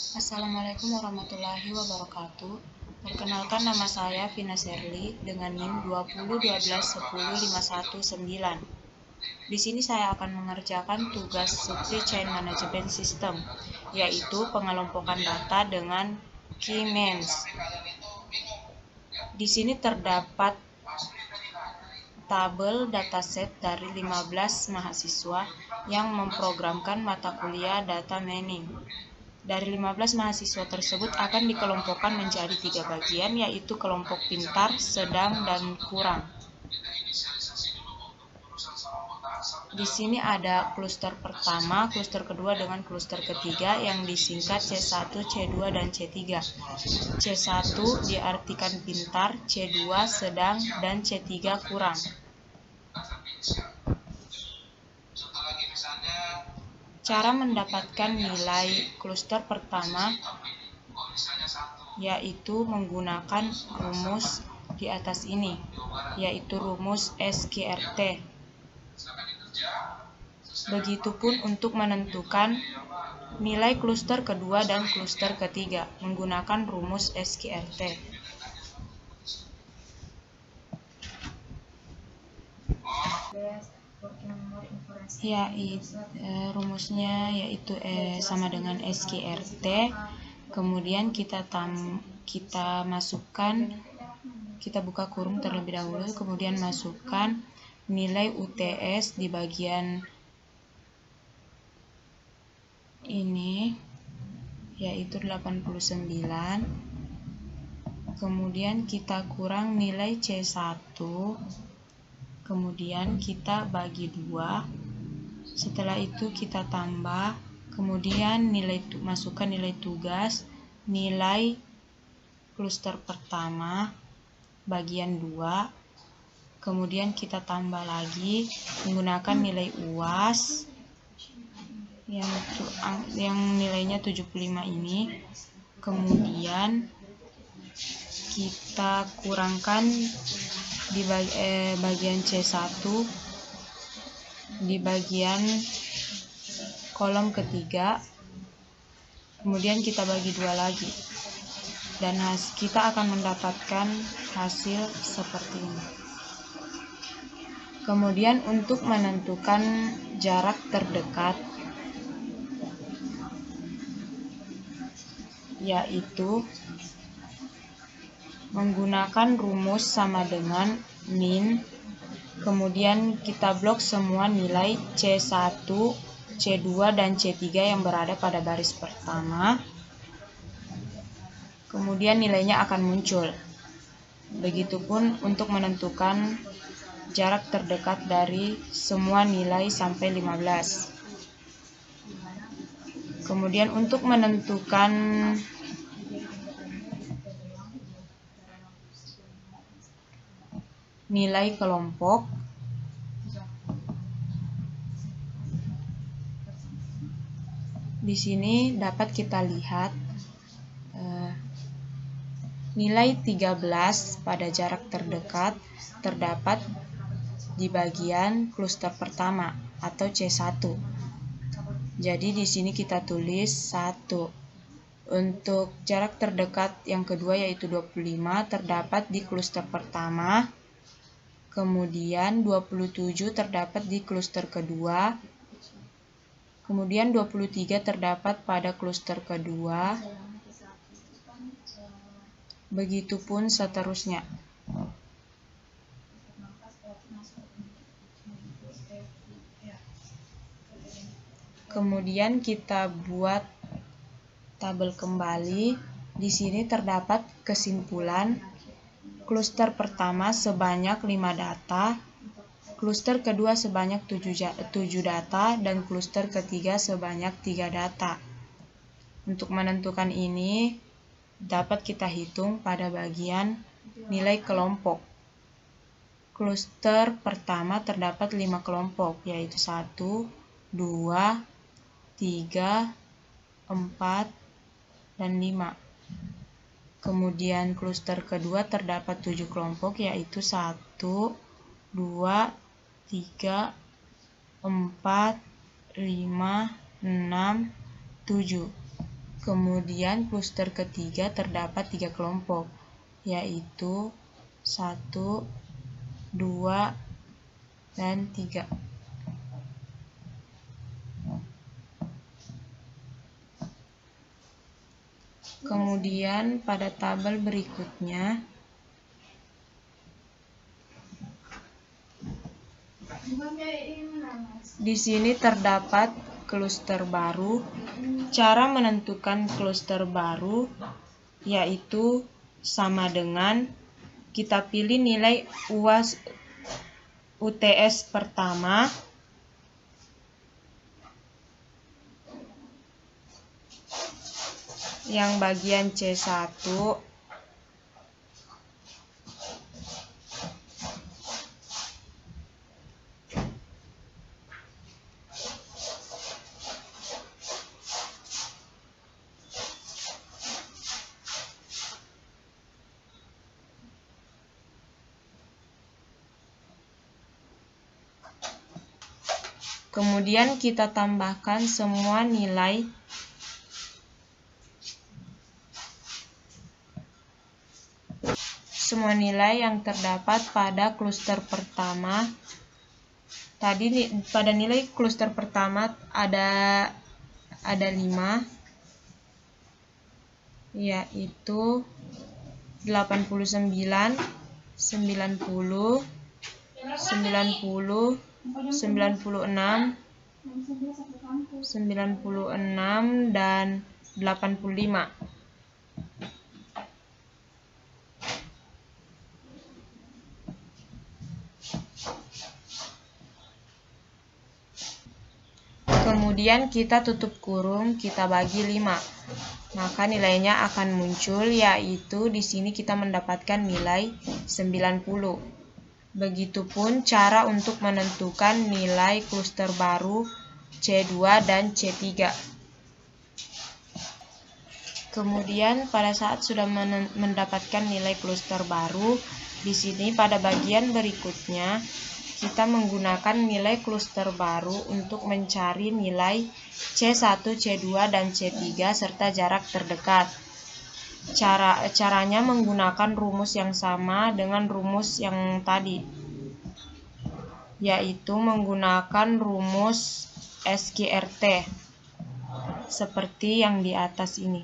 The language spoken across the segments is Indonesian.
Assalamualaikum warahmatullahi wabarakatuh. Perkenalkan, nama saya Vina Serly dengan NIM 2012105119. Di sini saya akan mengerjakan tugas supply chain management system, yaitu pengelompokan data dengan key names. Di sini terdapat tabel dataset dari 15 mahasiswa yang memprogramkan mata kuliah data mining. Dari 15 mahasiswa tersebut akan dikelompokkan menjadi 3 bagian, yaitu kelompok pintar, sedang, dan kurang. Di sini ada kluster pertama, kluster kedua, dengan kluster ketiga yang disingkat C1, C2, dan C3. C1 diartikan pintar, C2 sedang, dan C3 kurang. Cara mendapatkan nilai kluster pertama yaitu menggunakan rumus di atas ini, yaitu rumus SQRT. Begitupun untuk menentukan nilai kluster kedua dan kluster ketiga menggunakan rumus SQRT. Rumusnya yaitu sama dengan SQRT. Kemudian kita masukkan, kita buka kurung terlebih dahulu, kemudian masukkan nilai UTS di bagian ini, yaitu 89. Kemudian kita kurang nilai C1, kemudian kita bagi 2. Setelah itu kita tambah, kemudian masukkan nilai tugas, nilai kluster pertama bagian 2, kemudian kita tambah lagi menggunakan nilai UAS yang nilainya 75 ini. Kemudian kita kurangkan di bagian C1 di bagian kolom ketiga, kemudian kita bagi 2 lagi, dan kita akan mendapatkan hasil seperti ini. Kemudian untuk menentukan jarak terdekat, yaitu menggunakan rumus sama dengan min, kemudian kita blok semua nilai C1, C2, dan C3 yang berada pada baris pertama. Kemudian nilainya akan muncul. Begitupun untuk menentukan jarak terdekat dari semua nilai sampai 15. Kemudian untuk menentukan nilai kelompok, di sini dapat kita lihat nilai 13 pada jarak terdekat terdapat di bagian kluster pertama atau C1. Jadi di sini kita tulis 1. Untuk jarak terdekat yang kedua yaitu 25 terdapat di kluster pertama. Kemudian 27 terdapat di kluster kedua. Kemudian 23 terdapat pada kluster kedua. Begitupun seterusnya. Kemudian kita buat tabel kembali. Di sini terdapat kesimpulan. Kluster pertama sebanyak 5 data, kluster kedua sebanyak 7 data, dan kluster ketiga sebanyak 3 data. Untuk menentukan ini dapat kita hitung pada bagian nilai kelompok. Kluster pertama terdapat 5 kelompok, yaitu 1, 2, 3, 4, dan 5. Kemudian kluster kedua terdapat 7 kelompok, yaitu 1, 2, 3, 4, 5, 6, 7. Kemudian kluster ketiga terdapat 3 kelompok, yaitu 1, 2, dan 3. Kemudian pada tabel berikutnya di sini terdapat kluster baru. Cara menentukan kluster baru yaitu sama dengan kita pilih nilai UAS UTS pertama yang bagian C1 kemudian kita tambahkan semua nilai yang terdapat pada kluster pertama. Tadi pada nilai kluster pertama ada 5, yaitu 89, 90, 96, 96 dan 85. Kemudian kita tutup kurung, kita bagi 5. Maka nilainya akan muncul, yaitu di sini kita mendapatkan nilai 90. Begitupun cara untuk menentukan nilai kluster baru C2 dan C3. Kemudian pada saat sudah mendapatkan nilai kluster baru, di sini pada bagian berikutnya kita menggunakan nilai kluster baru untuk mencari nilai C1, C2, dan C3 serta jarak terdekat. Caranya menggunakan rumus yang sama dengan rumus yang tadi, yaitu menggunakan rumus SQRT seperti yang di atas ini.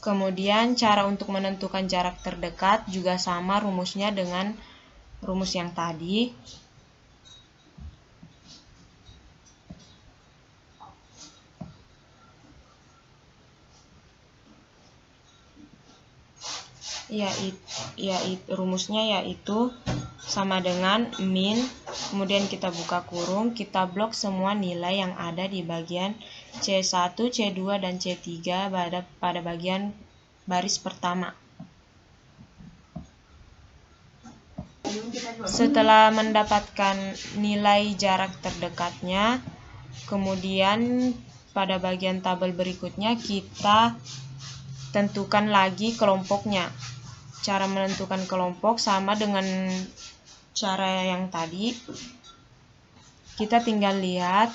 Kemudian cara untuk menentukan jarak terdekat juga sama rumusnya dengan rumus yang tadi. Rumusnya yaitu sama dengan min, kemudian kita buka kurung, kita blok semua nilai yang ada di bagian C1, C2, dan C3 pada bagian baris pertama. Setelah mendapatkan nilai jarak terdekatnya, kemudian pada bagian tabel berikutnya kita tentukan lagi kelompoknya. Cara menentukan kelompok sama dengan cara yang tadi. Kita tinggal lihat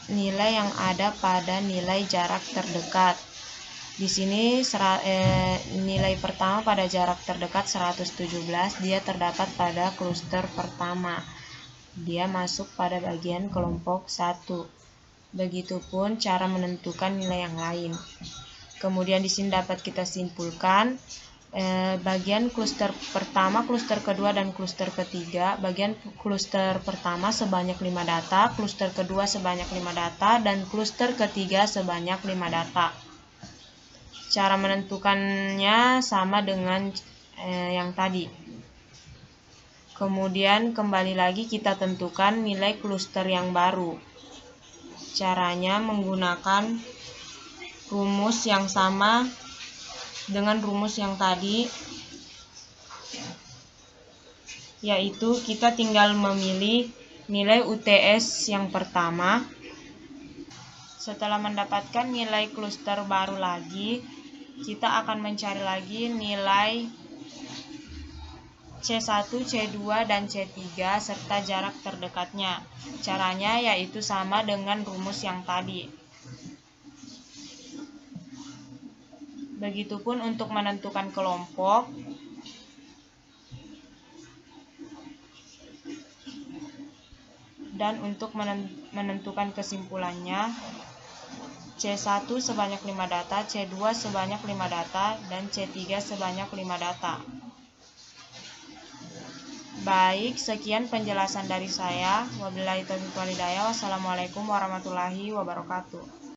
nilai yang ada pada nilai jarak terdekat. Di sini nilai pertama pada jarak terdekat 117, dia terdapat pada kluster pertama. Dia masuk pada bagian kelompok 1. Begitupun cara menentukan nilai yang lain. Kemudian di sini dapat kita simpulkan bagian kluster pertama, kluster kedua, dan kluster ketiga. Bagian kluster pertama sebanyak 5 data, kluster kedua sebanyak 5 data, dan kluster ketiga sebanyak 5 data. Cara menentukannya sama dengan yang tadi. Kemudian kembali lagi kita tentukan nilai kluster yang baru. Caranya menggunakan rumus yang sama dengan rumus yang tadi, yaitu kita tinggal memilih nilai UTS yang pertama Setelah mendapatkan nilai kluster baru lagi, kita akan mencari lagi nilai C1, C2, dan C3 serta jarak terdekatnya. Caranya yaitu sama dengan rumus yang tadi. Begitupun untuk menentukan kelompok. Dan untuk menentukan kesimpulannya, C1 sebanyak 5 data, C2 sebanyak 5 data, dan C3 sebanyak 5 data. Baik, sekian penjelasan dari saya. Wabillahi taufiq wal hidayah. Wassalamualaikum warahmatullahi wabarakatuh.